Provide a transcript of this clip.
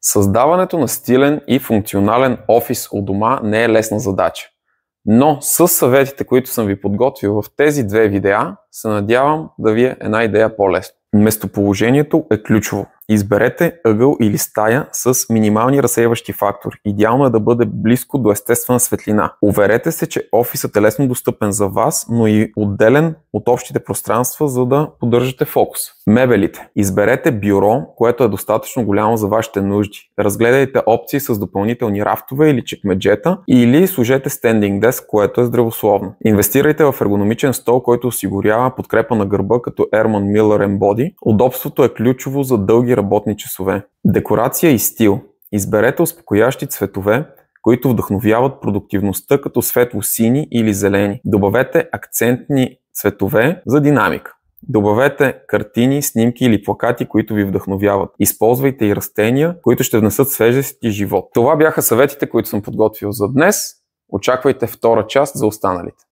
Създаването на стилен и функционален офис у дома не е лесна задача. Но с съветите, които съм ви подготвил в тези две видеа, се надявам да ви е една идея по-лесно. Местоположението е ключово. Изберете ъгъл или стая с минимални разсейващи фактори. Идеално е да бъде близко до естествена светлина. Уверете се, че офисът е лесно достъпен за вас, но и отделен от общите пространства, за да поддържате фокус. Мебелите. Изберете бюро, което е достатъчно голямо за вашите нужди. Разгледайте опции с допълнителни рафтове или чекмеджета, или сложете стендинг деск, което е здравословно. Инвестирайте в ергономичен стол, който осигурява подкрепа на гърба като Erman Miller Embody. Удобството е ключово за дълги работни часове. Декорация и стил. Изберете успокоящи цветове, които вдъхновяват продуктивността, като светло-сини или зелени. Добавете акцентни цветове за динамика. Добавете картини, снимки или плакати, които ви вдъхновяват. Използвайте и растения, които ще внесат свежест и живот. Това бяха съветите, които съм подготвил за днес. Очаквайте втора част за останалите.